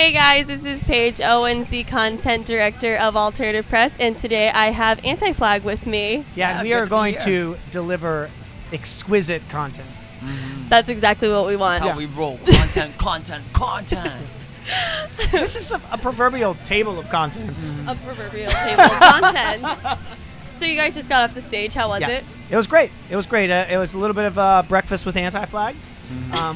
Hey guys, this is Paige Owens, the content director of Alternative Press, and today I have Anti-Flag with me. Yeah, and we are going to deliver exquisite content. Mm-hmm. That's exactly what we want. That's how we roll. Content. This is a proverbial table of content. A proverbial table of content. So you guys just got off the stage. How was it? It was great. It was great. It was a little bit of breakfast with Anti-Flag,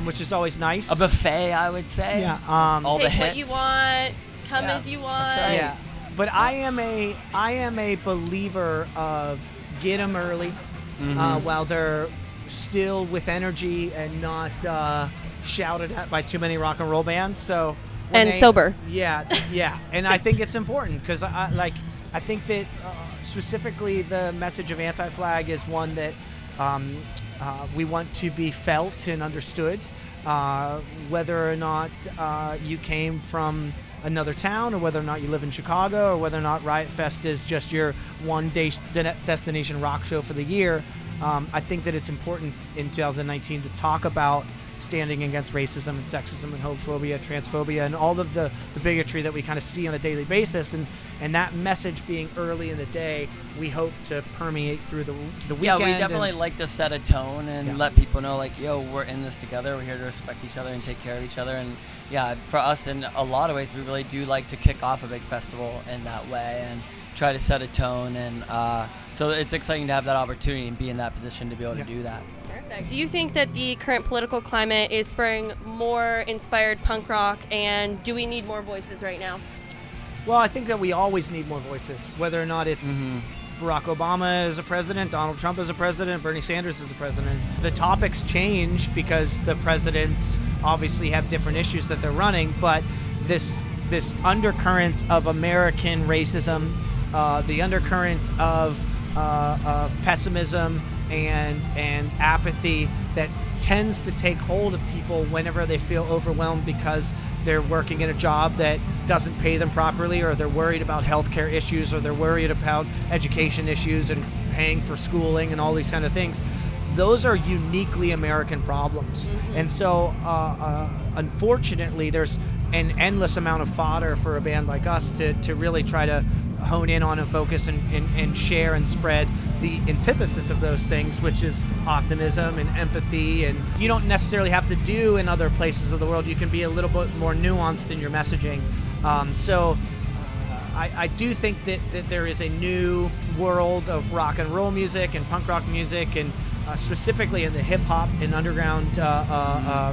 which is always nice. A buffet, I would say. Yeah. All Take the hits. what you want. Come as you want. That's right. Yeah. But I am a believer of get them early while they're still with energy and not shouted at by too many rock and roll bands. So sober. Yeah. And I think it's important because I think that specifically the message of Anti-Flag is one that we want to be felt and understood, whether or not you came from another town, or whether or not you live in Chicago, or whether or not Riot Fest is just your one destination rock show for the year. I think that it's important in 2019 to talk about standing against racism and sexism and homophobia, transphobia, and all of the bigotry that we kind of see on a daily basis. And that message being early in the day, we hope to permeate through the weekend. Yeah, we definitely like to set a tone and let people know, like, yo, we're in this together. We're here to respect each other and take care of each other. And yeah, for us, in a lot of ways, we really do like to kick off a big festival in that way and try to set a tone. And so it's exciting to have that opportunity and be in that position to be able to do that. Perfect. Do you think that the current political climate is spurring more inspired punk rock, and do we need more voices right now? Well, I think that we always need more voices, whether or not it's Barack Obama is a president, Donald Trump is a president, Bernie Sanders is the president. The topics change because the presidents obviously have different issues that they're running, but this undercurrent of American racism, the undercurrent of pessimism and apathy that tends to take hold of people whenever they feel overwhelmed because they're working in a job that doesn't pay them properly, or they're worried about healthcare issues, or they're worried about education issues and paying for schooling and all these kind of things. Those are uniquely American problems. And so unfortunately there's an endless amount of fodder for a band like us to really try to hone in on and focus and share and spread the antithesis of those things, which is optimism and empathy. And you don't necessarily have to do in other places of the world. You can be a little bit more nuanced in your messaging. I do think that there is a new world of rock and roll music and punk rock music, and specifically in the hip hop and underground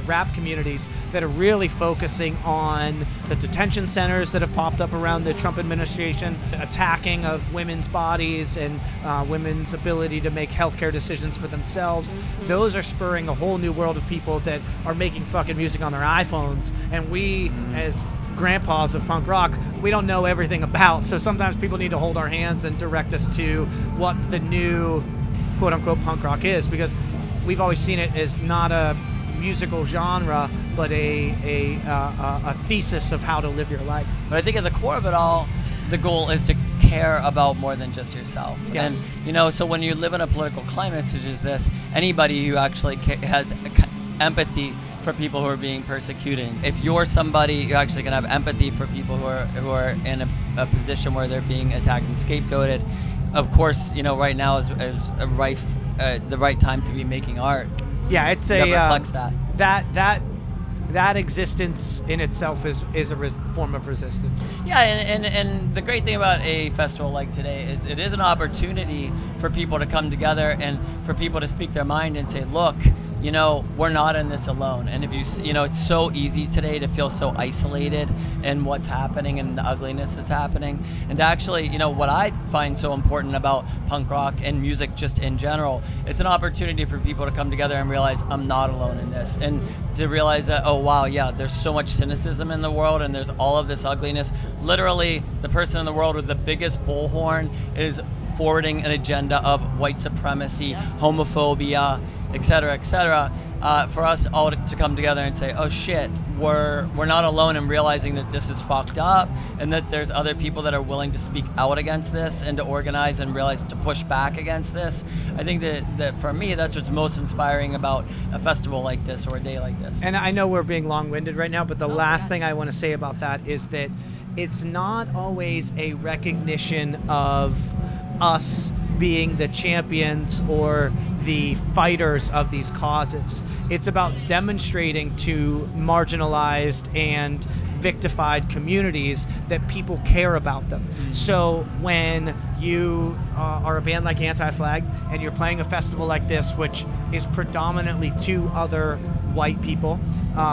rap communities that are really focusing on the detention centers that have popped up around the Trump administration, attacking of women's bodies and women's ability to make healthcare decisions for themselves. Those are spurring a whole new world of people that are making fucking music on their iPhones, and we as grandpas of punk rock, we don't know everything about. So sometimes people need to hold our hands and direct us to what the new quote-unquote punk rock is, because we've always seen it as not a musical genre, but a thesis of how to live your life. But I think at the core of it all, the goal is to care about more than just yourself. Yeah. And so when you live in a political climate such as this, anybody who actually has empathy for people who are being persecuted. If you're somebody, you're actually going to have empathy for people who are in a position where they're being attacked and scapegoated. Of course, right now is the right time to be making art. Yeah, it's that reflects that. That existence in itself is a form of resistance. Yeah, and the great thing about a festival like today is it is an opportunity for people to come together and for people to speak their mind and say, look, we're not in this alone. And if it's so easy today to feel so isolated in what's happening and the ugliness that's happening. And actually, what I find so important about punk rock and music just in general, it's an opportunity for people to come together and realize I'm not alone in this. And to realize that, oh wow, yeah, there's so much cynicism in the world and there's all of this ugliness. Literally, the person in the world with the biggest bullhorn is forwarding an agenda of white supremacy, homophobia, et cetera, for us all to come together and say, oh shit, we're not alone in realizing that this is fucked up, and that there's other people that are willing to speak out against this and to organize and realize to push back against this. I think that for me, that's what's most inspiring about a festival like this or a day like this. And I know we're being long-winded right now, but the last thing I want to say about that is that it's not always a recognition of us being the champions or the fighters of these causes. It's about demonstrating to marginalized and victified communities that people care about them. So when you are a band like Anti-Flag and you're playing a festival like this, which is predominantly to other white people,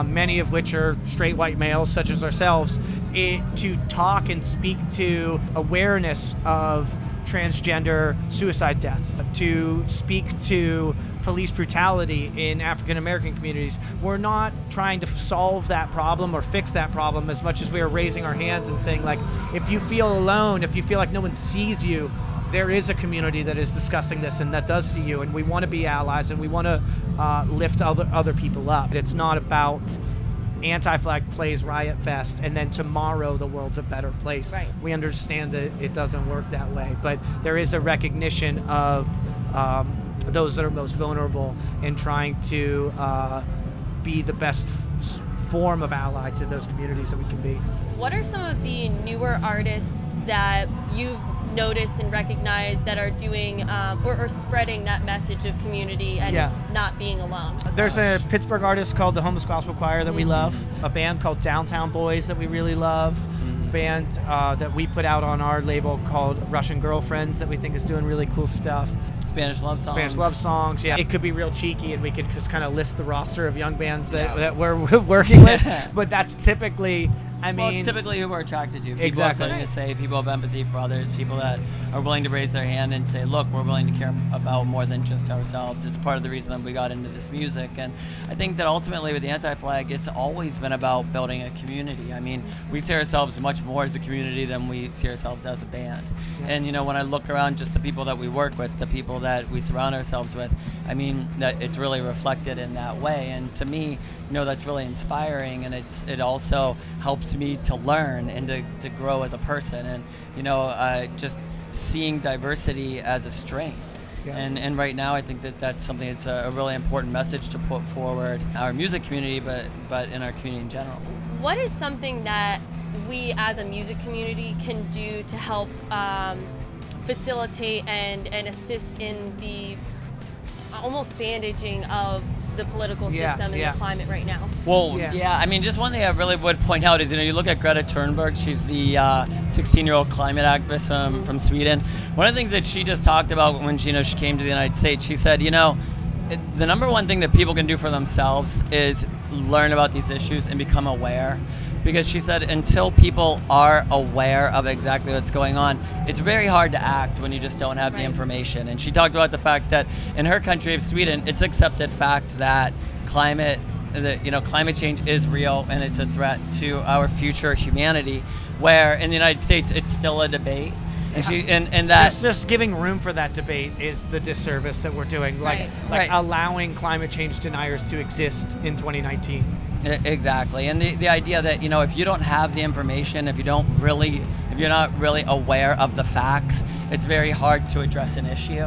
many of which are straight white males such as ourselves, to talk and speak to awareness of transgender suicide deaths, to speak to police brutality in African American communities. We're not trying to solve that problem or fix that problem as much as we are raising our hands and saying, like, if you feel alone, if you feel like no one sees you, there is a community that is discussing this and that does see you, and we want to be allies and we want to lift other people up. It's not about Anti-Flag plays Riot Fest and then tomorrow the world's a better place. Right. We understand that it doesn't work that way, but there is a recognition of those that are most vulnerable in trying to be the best form of ally to those communities that we can be. What are some of the newer artists that you've noticed and recognized that are doing or spreading that message of community and not being alone? There's a Pittsburgh artist called the Homeless Gospel Choir that we love, a band called Downtown Boys that we really love, a band that we put out on our label called Russian Girlfriends that we think is doing really cool stuff. Spanish love songs. Yeah. It could be real cheeky and we could just kind of list the roster of young bands that we're working with, but that's typically, it's typically who we're attracted to. People Exactly. have something to say, people have empathy for others, people that are willing to raise their hand and say, look, we're willing to care about more than just ourselves. It's part of the reason that we got into this music. And I think that ultimately with the Anti-Flag, it's always been about building a community. I mean, we see ourselves much more as a community than we see ourselves as a band. Yeah. And, you know, when I look around just the people that we work with, the people that we surround ourselves with, I mean, that it's really reflected in that way. And to me, you know, that's really inspiring, and it also helps me to learn and to grow as a person, and you know, just seeing diversity as a strength. Yeah. And right now I think that's something that's a really important message to put forward our music community, but in our community in general. What is something that we as a music community can do to help facilitate and assist in the almost bandaging of the political system and the climate right now? Well, I mean, just one thing I really would point out is, you know, you look at Greta Thunberg. She's the 16-year-old climate activist from Sweden. One of the things that she just talked about when she came to the United States, she said, you know, the number one thing that people can do for themselves is learn about these issues and become aware. Because she said until people are aware of exactly what's going on, it's very hard to act when you just don't have the information. And she talked about the fact that in her country of Sweden, it's accepted fact that climate change is real and it's a threat to our future humanity, where in the United States, it's still a debate. And that it's just giving room for that debate is the disservice that we're doing, allowing climate change deniers to exist in 2019. Exactly. And the idea that, you know, if you don't have the information, if you're not really aware of the facts, it's very hard to address an issue.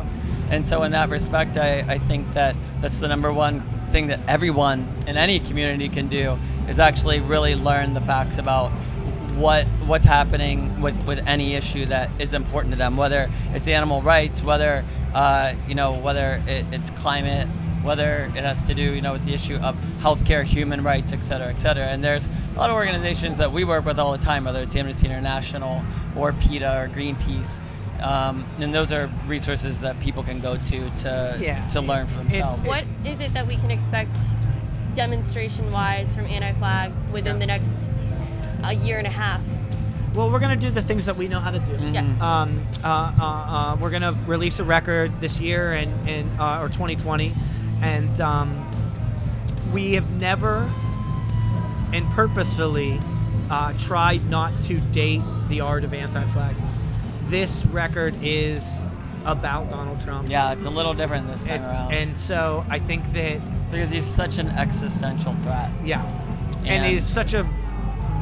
And so in that respect, I think that that's the number one thing that everyone in any community can do, is actually really learn the facts about what's happening with any issue that is important to them, whether it's animal rights, whether it's climate, whether it has to do, you know, with the issue of healthcare, human rights, et cetera, et cetera. And there's a lot of organizations that we work with all the time, whether it's Amnesty International or PETA or Greenpeace. And those are resources that people can go to learn for themselves. What is it that we can expect demonstration-wise from Anti-Flag within the next year and a half? Well, we're going to do the things that we know how to do. Yes. We're going to release a record this year or 2020. And we have never and purposefully tried not to date the art of Anti-Flag. This record is about Donald Trump. Yeah, it's a little different this time around. And so I think that because he's such an existential threat. Yeah, and he's such a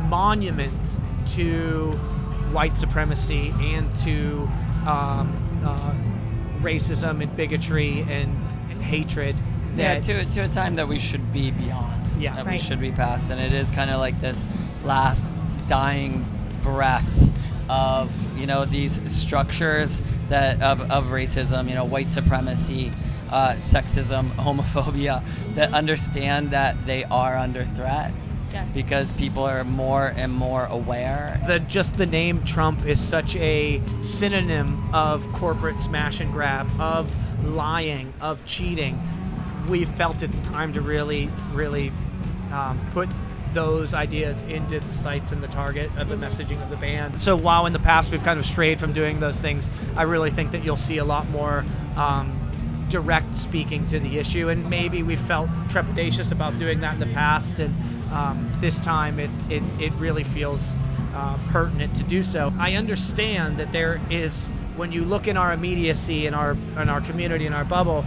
monument to white supremacy and to racism and bigotry and hatred. That to a time that we should be beyond. Yeah, that right. we should be past, and it is kind of like this last dying breath of these structures that of racism, white supremacy, sexism, homophobia, that understand that they are under threat. Yes. Because people are more and more aware. Just the name Trump is such a synonym of corporate smash and grab, of lying, of cheating. We felt it's time to really, really put those ideas into the sights and the target of the messaging of the band. So while in the past we've kind of strayed from doing those things, I really think that you'll see a lot more direct speaking to the issue, and maybe we felt trepidatious about doing that in the past, and this time it really feels pertinent to do so. I understand that there is, when you look in our immediacy, in our community, in our bubble,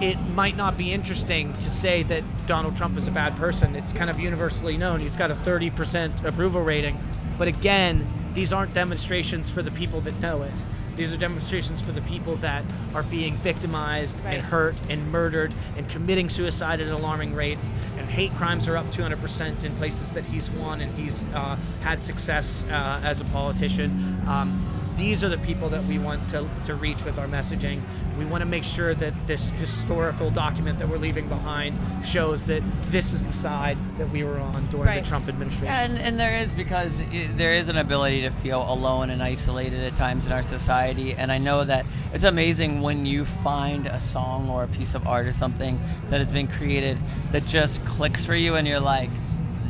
it might not be interesting to say that Donald Trump is a bad person. It's kind of universally known. He's got a 30% approval rating. But again, these aren't demonstrations for the people that know it. These are demonstrations for the people that are being victimized and hurt and murdered and committing suicide at alarming rates. And hate crimes are up 200% in places that he's won and he's had success as a politician. These are the people that we want to reach with our messaging. We want to make sure that this historical document that we're leaving behind shows that this is the side that we were on during the Trump administration. Yeah, and there is, because there is an ability to feel alone and isolated at times in our society. And I know that it's amazing when you find a song or a piece of art or something that has been created that just clicks for you, and you're like,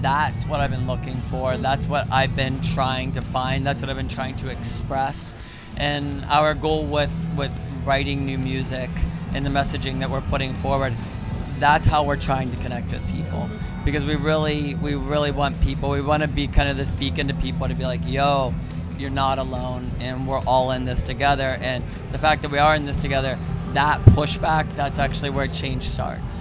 that's what I've been looking for. That's what I've been trying to find. That's what I've been trying to express. And our goal with writing new music and the messaging that we're putting forward, that's how we're trying to connect with people. Because we really want people, we want to be kind of this beacon to people to be like, yo, you're not alone, and we're all in this together. And the fact that we are in this together, that pushback, that's actually where change starts.